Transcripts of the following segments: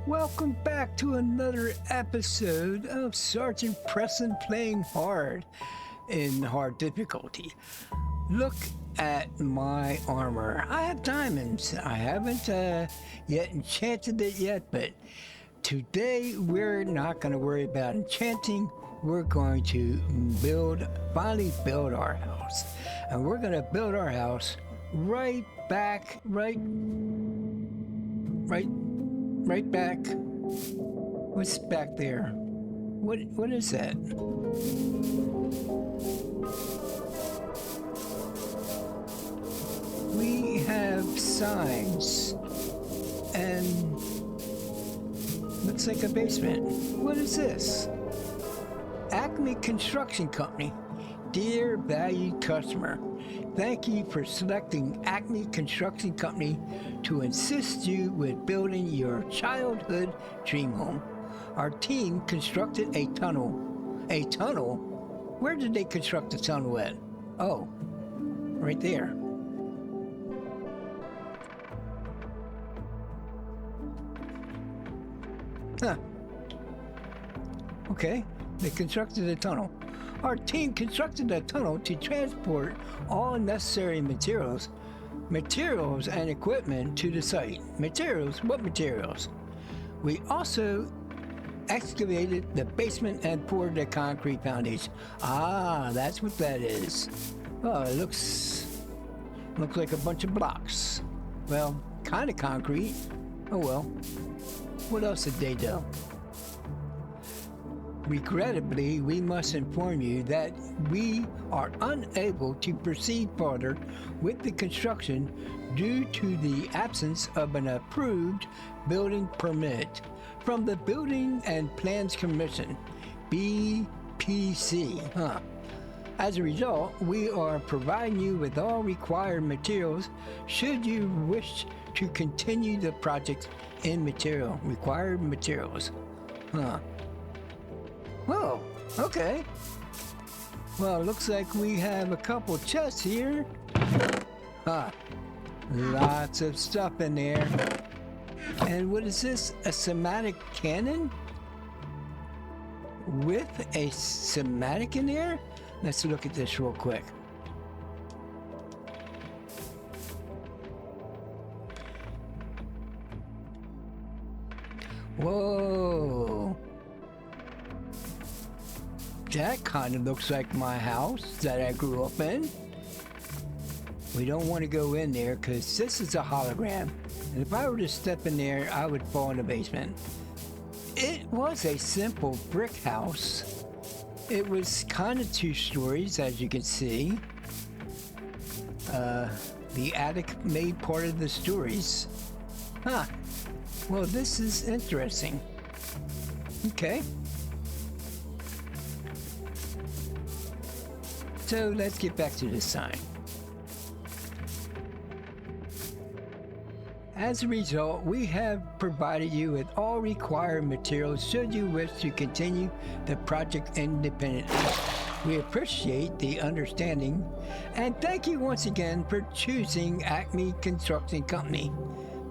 Welcome back to another episode of Sgt Preston playing hard in hard difficulty. Look at my armor. I have diamonds. I haven't yet enchanted it yet, but today we're not going to worry about enchanting. We're going to finally build our house. And we're going to build our house right back. What's back there? What is that? We have signs and looks like a basement. What is this? Acme Construction Company. Dear valued customer, thank you for selecting Acme Construction Company to assist you with building your childhood dream home. Our team constructed a tunnel. A tunnel? Where did they construct the tunnel at? Oh, right there. Huh. Okay, they constructed a tunnel. Our team constructed a tunnel to transport all necessary materials and equipment to the site. Materials? What materials? We also excavated the basement and poured the concrete foundation. Ah, that's what that is. Oh, it looks like a bunch of blocks. Well, kind of concrete. Oh well. What else did they do? Regrettably, we must inform you that we are unable to proceed further with the construction due to the absence of an approved building permit from the Building and Plans Commission, BPC. As a result, we are providing you with all required materials should you wish to continue the project in required materials. Whoa, okay. Well, looks like we have a couple chests here. Lots of stuff in there. And what is this? A somatic cannon? With a somatic in there? Let's look at this real quick. Whoa. That kind of looks like my house that I grew up in. We don't want to go in there because this is a hologram. And if I were to step in there, I would fall in the basement. It was a simple brick house. It was kind of 2 stories, as you can see. The attic made part of the stories. Well, this is interesting. Okay. So let's get back to this sign. As a result, we have provided you with all required materials should you wish to continue the project independently. We appreciate the understanding and thank you once again for choosing Acme Construction Company.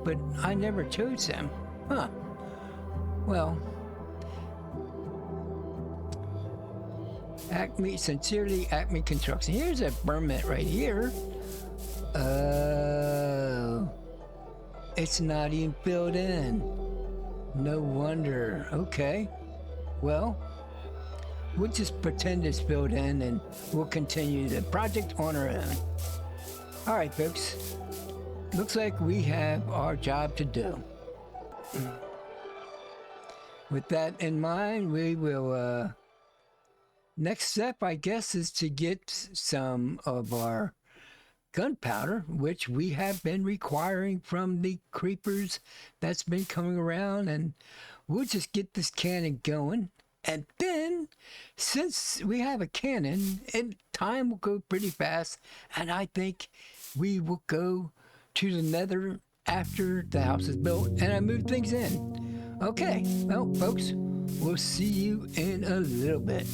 But I never chose them. Well, Sincerely, Acme Construction. Here's a permit right here. Oh, it's not even filled in. No wonder. Okay. Well, we'll just pretend it's filled in and we'll continue the project on our own. All right, folks. Looks like we have our job to do. With that in mind, we will, next step, I guess, is to get some of our gunpowder, which we have been requiring from the creepers that's been coming around, and we'll just get this cannon going. And then, since we have a cannon, and time will go pretty fast, and I think we will go to the Nether after the house is built and I move things in. Okay, well, folks, we'll see you in a little bit.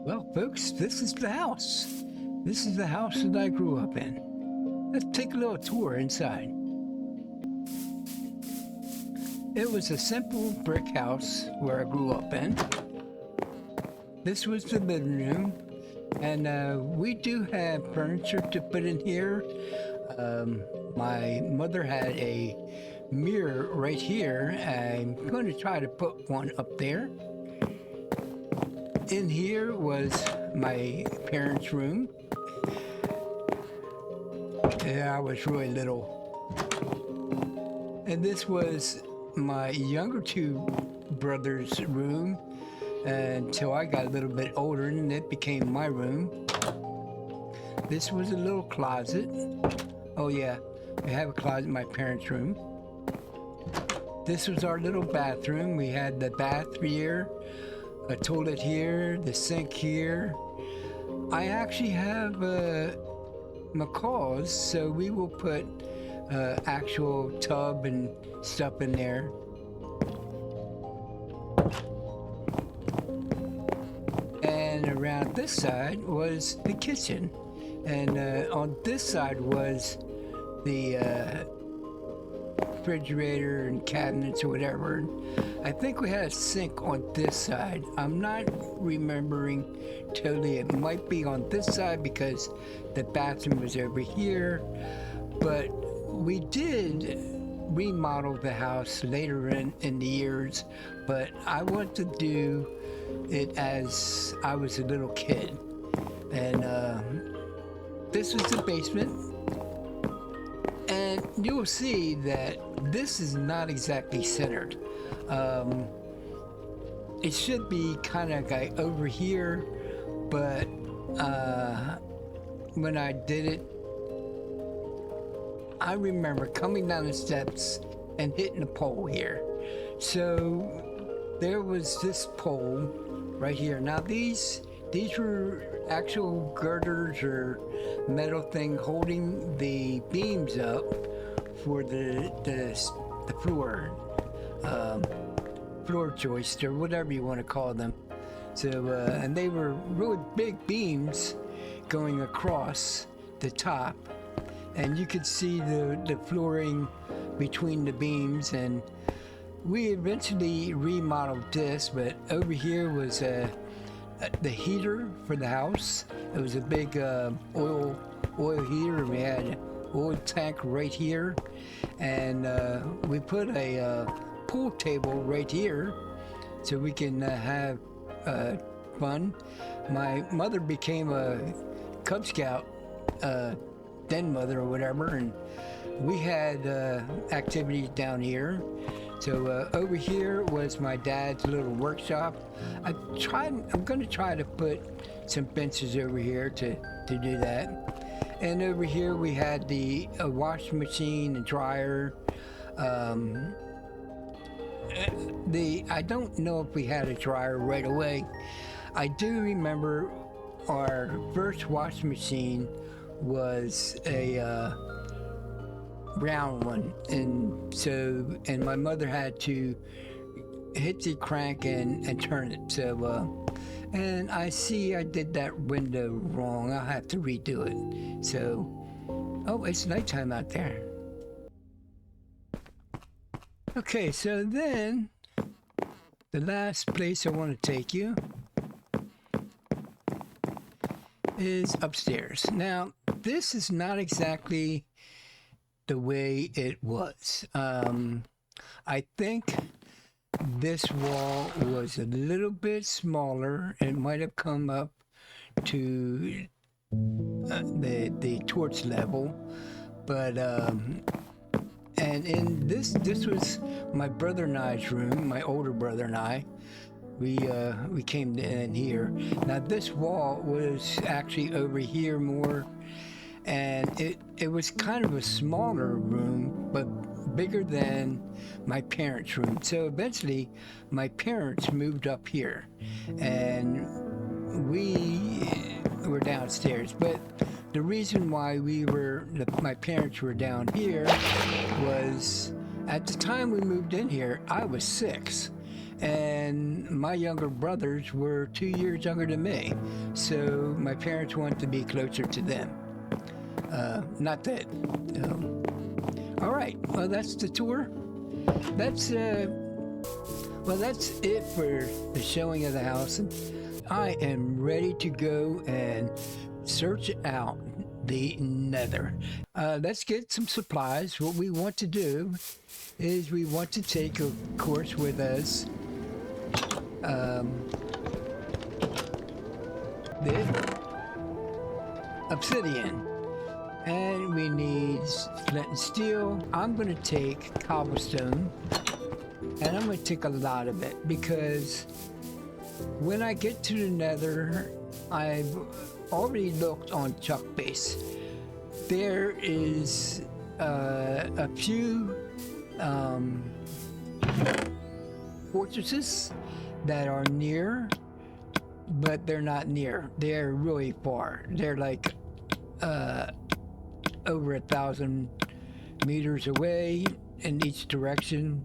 Well, folks, this is the house. This is the house that I grew up in. Let's take a little tour inside. It was a simple brick house where I grew up in. This was the living room, and we do have furniture to put in here. My mother had a mirror right here. I'm going to try to put one up there. In here was my parents' room. Yeah, I was really little. And this was my younger two brothers' room until I got a little bit older, and it became my room. This was a little closet. Oh yeah, we have a closet in my parents' room. This was our little bathroom. We had the bath here, a toilet here, the sink here. I actually have macaws, so we will put actual tub and stuff in there. And around this side was the kitchen, and on this side was the refrigerator and cabinets or whatever. I think we had a sink on this side. I'm not remembering totally. It might be on this side because the bathroom was over here, but we did remodel the house later in the years, but I want to do it as I was a little kid. And this was the basement, and you'll see that this is not exactly centered. It should be kind of like over here, but when I did it, I remember coming down the steps and hitting a pole here. So there was this pole right here. Now these were actual girders or metal thing holding the beams up for the floor, floor joist or whatever you want to call them. So and they were really big beams going across the top, and you could see the flooring between the beams. And we eventually remodeled this, but over here was the heater for the house. It was a big oil heater. We had an oil tank right here, and we put a pool table right here so we can have fun. My mother became a Cub Scout den mother or whatever, and we had activities down here. So over here was my dad's little workshop. I'm going to try to put some benches over here to do that. And over here we had the washing machine and dryer. I don't know if we had a dryer right away. I do remember our first washing machine was a round one, and my mother had to hit the crank and turn it. So and I see I did that window wrong. I'll have to redo it. So oh, it's nighttime out there. Okay, so then the last place I want to take you is upstairs. Now this is not exactly the way it was. I think this wall was a little bit smaller. It might have come up to the torch level, but and in this was my brother and I's room, my older brother and I. We came in here. Now this wall was actually over here more, and it was kind of a smaller room, but bigger than my parents' room. So eventually my parents moved up here, and we were downstairs. But the reason why my parents were down here was at the time we moved in here, I was 6. and my younger brothers were 2 years younger than me, so my parents wanted to be closer to them. Not that. All right. Well, that's the tour. That's that's it for the showing of the house. And I am ready to go and search out the Nether. Let's get some supplies. What we want to do is we want to take, of course, with us the obsidian. And we need flint and steel. I'm going to take cobblestone, and I'm going to take a lot of it because when I get to the Nether, I've already looked on Chuckbase. There is a few fortresses that are near, but they're not near. They're really far. They're like over 1,000 meters away in each direction.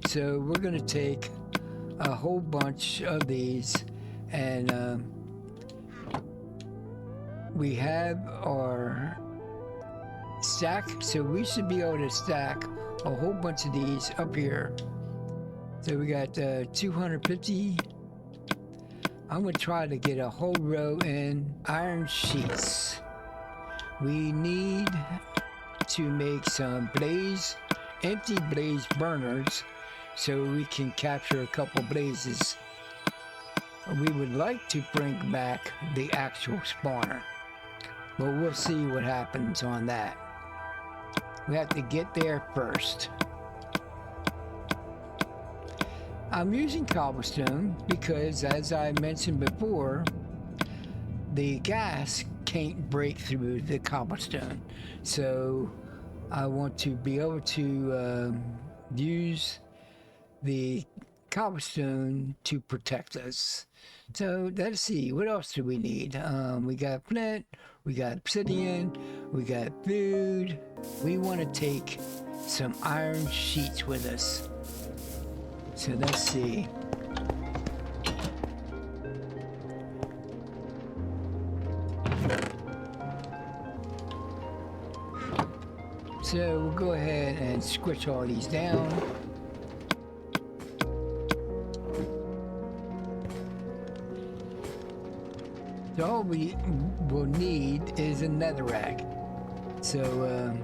So we're going to take a whole bunch of these, and we have our stack, so we should be able to stack a whole bunch of these up here. So we got 250. I'm going to try to get a whole row in iron sheets. We need to make some empty blaze burners so we can capture a couple blazes. We would like to bring back the actual spawner, but we'll see what happens on that. We have to get there first. I'm using cobblestone because, as I mentioned before, the gas can't break through the cobblestone. So I want to be able to use the cobblestone to protect us. So let's see, what else do we need? We got flint, we got obsidian, we got food. We want to take some iron sheets with us. So let's see. So we'll go ahead and squish all these down. So all we will need is a netherrack. So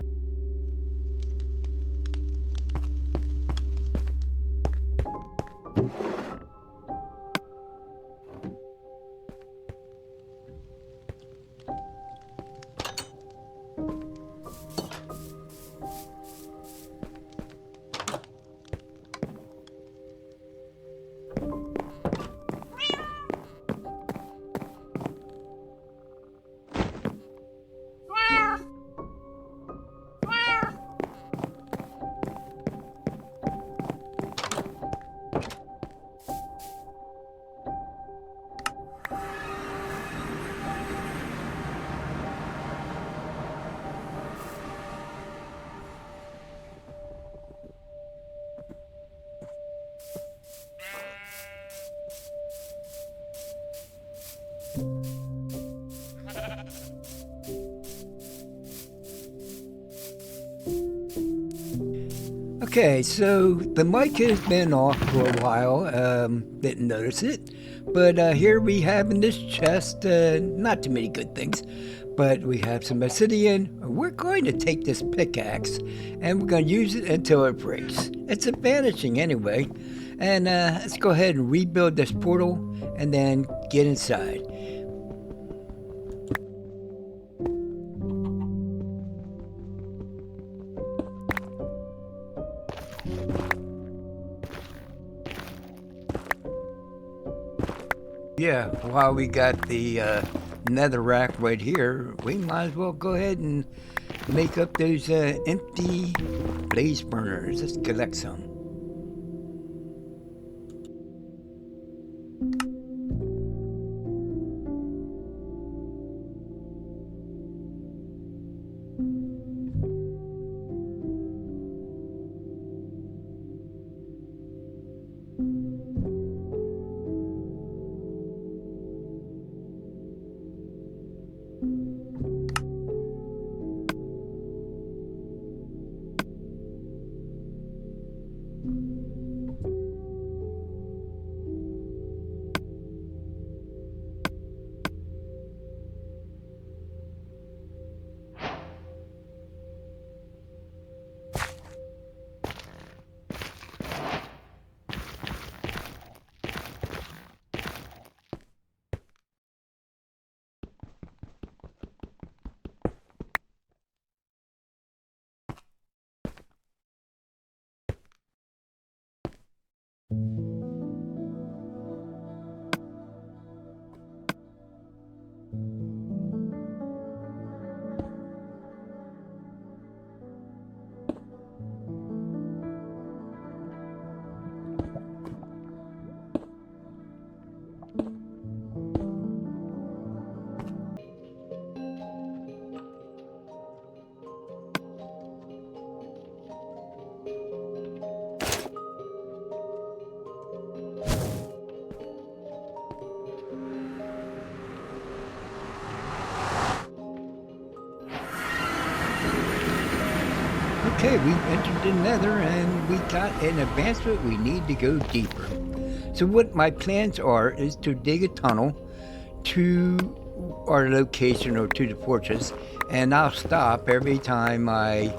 okay, so the mic has been off for a while, didn't notice it, but here we have in this chest, not too many good things, but we have some obsidian. We're going to take this pickaxe and we're going to use it until it breaks. It's vanishing anyway, and let's go ahead and rebuild this portal and then get inside. Yeah, while we got the nether rack right here, we might as well go ahead and make up those empty blaze burners. Let's collect some. Okay, we've entered the Nether and we got an advancement. We need to go deeper. So what my plans are is to dig a tunnel to our location or to the fortress, and I'll stop every time I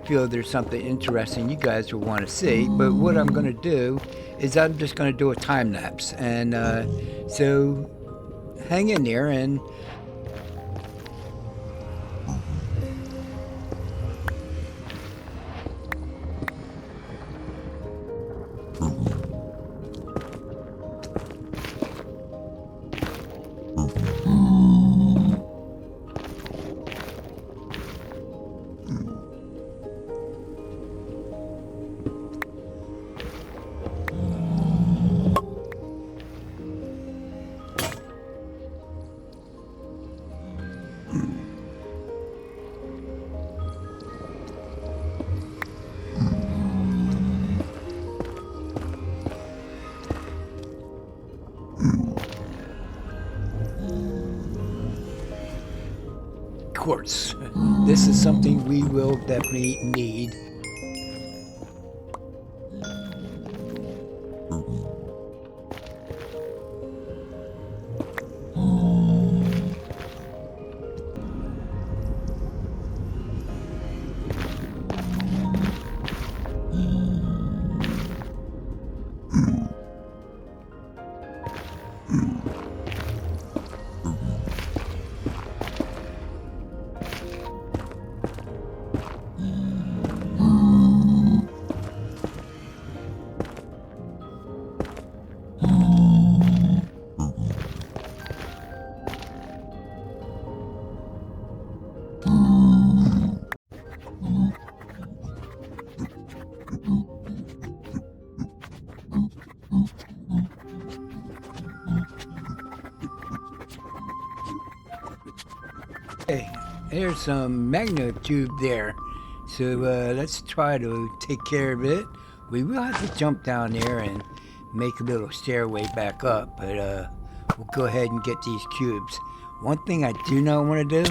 feel there's something interesting you guys will want to see. But what I'm going to do is I'm just going to do a time lapse, and so hang in there. And quartz. This is something we will definitely need. Okay, there's some magnet tube there. So let's try to take care of it. We will have to jump down there and make a little stairway back up, but we'll go ahead and get these cubes. One thing I do not want to do,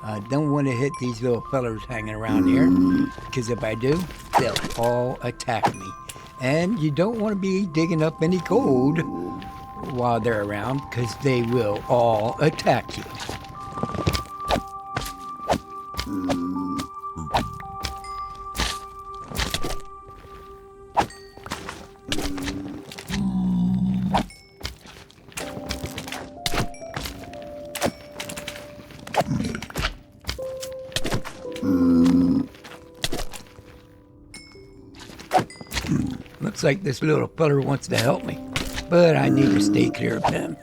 I don't want to hit these little fellers hanging around here, because if I do, they'll all attack me. And you don't want to be digging up any gold while they're around, because they will all attack you. Looks like this little feller wants to help me, but I need to stay clear of him.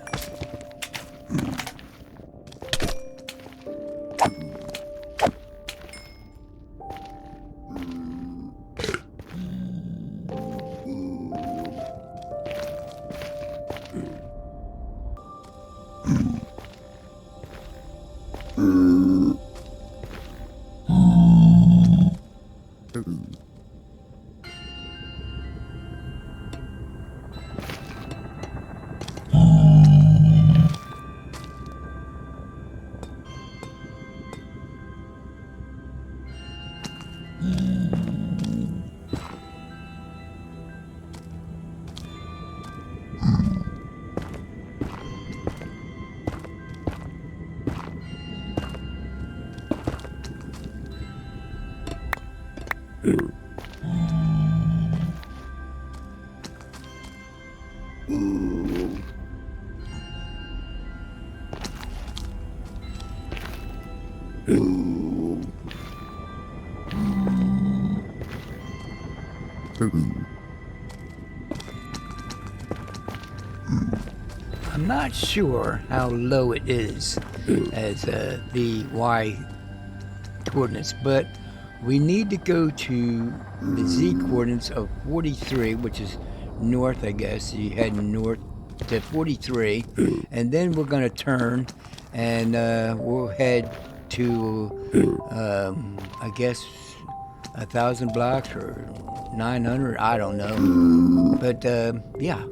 I'm not sure how low it is as the Y coordinates, but we need to go to the Z coordinates of 43, which is north, I guess. You head north to 43, and then we're going to turn and we'll head to, I guess, 1,000 blocks or 900, I don't know. But, yeah.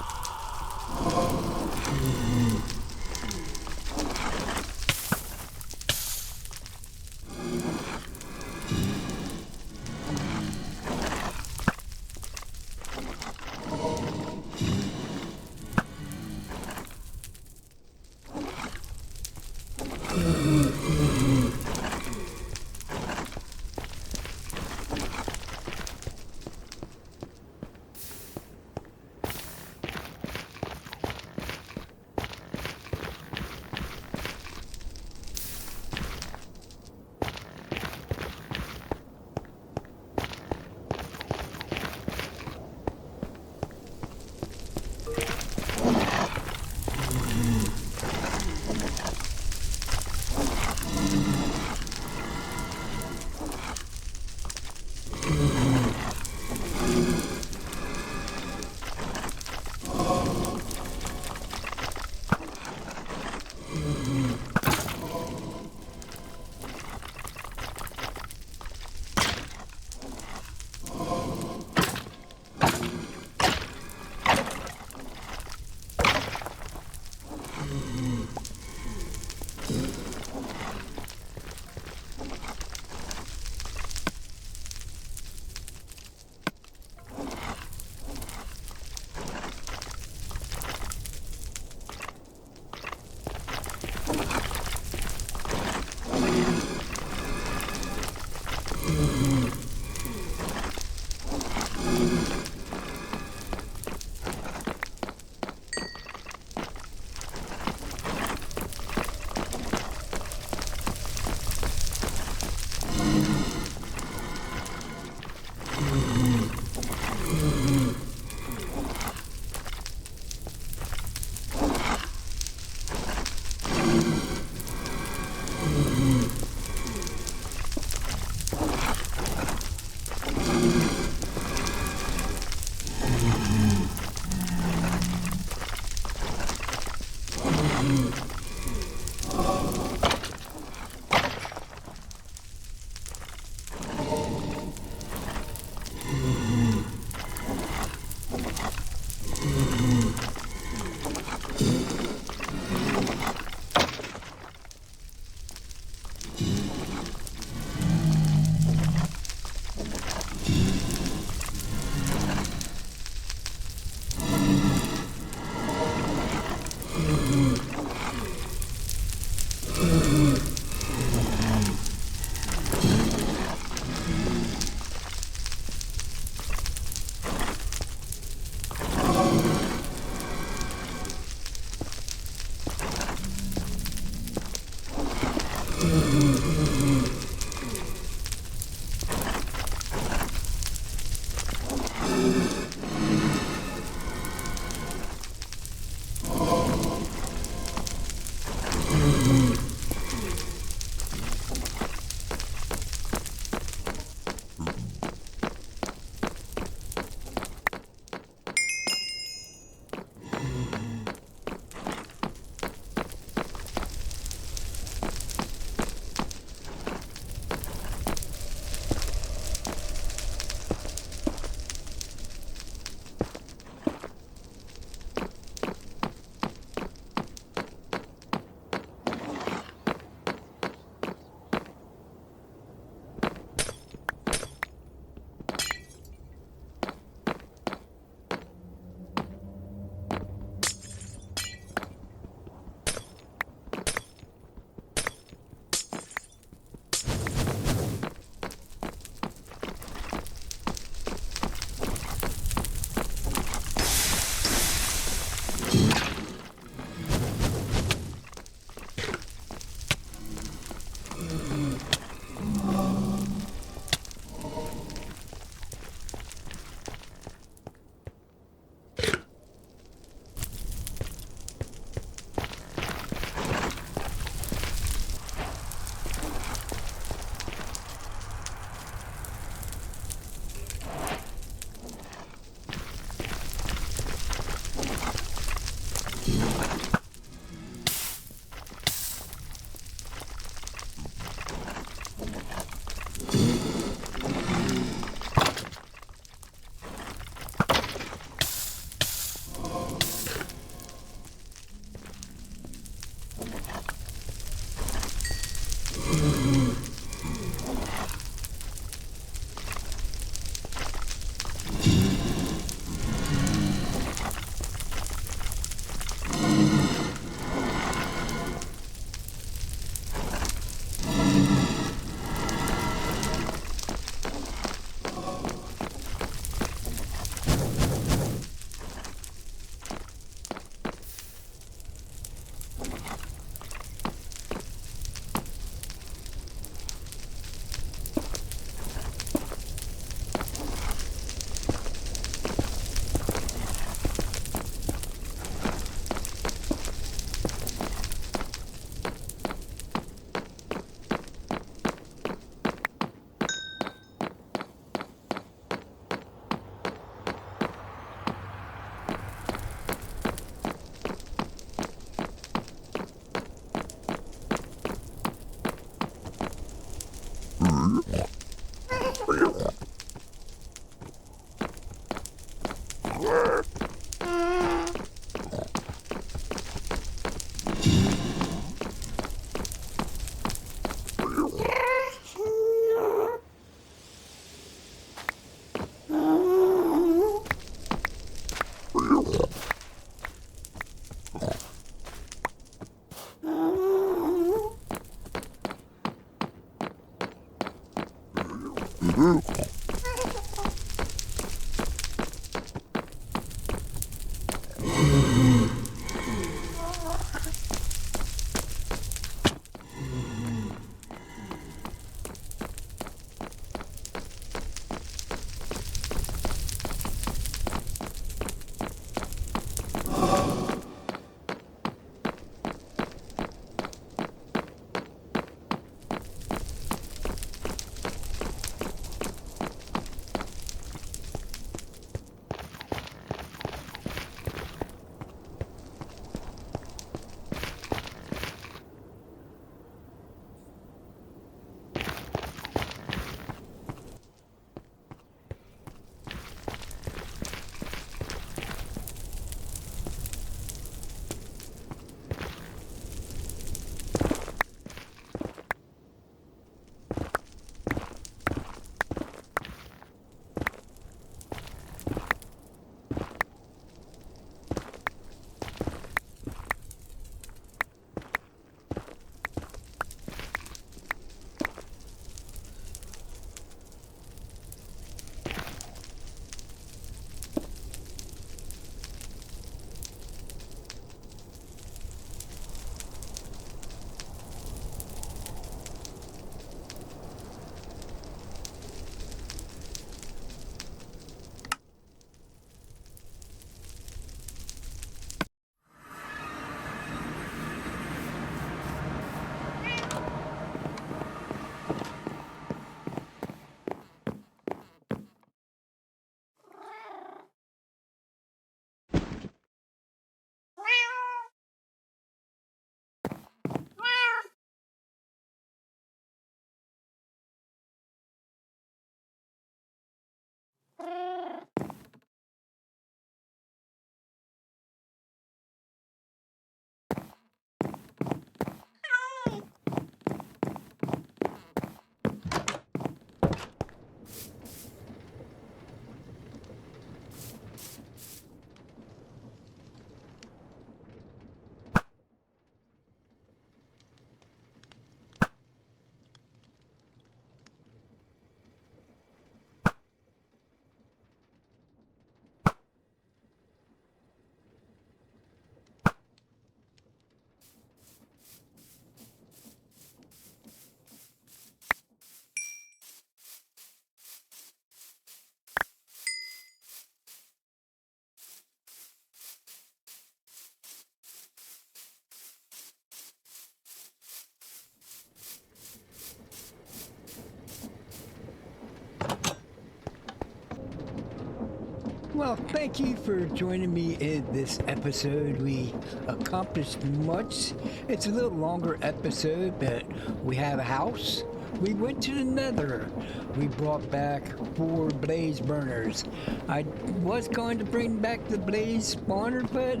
Well, thank you for joining me in this episode. We accomplished much. It's a little longer episode, but we have a house. We went to the Nether. We brought back 4 blaze burners. I was going to bring back the blaze spawner, but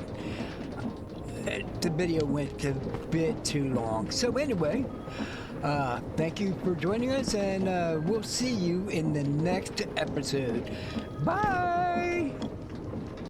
the video went a bit too long. So anyway, thank you for joining us, and we'll see you in the next episode. Bye!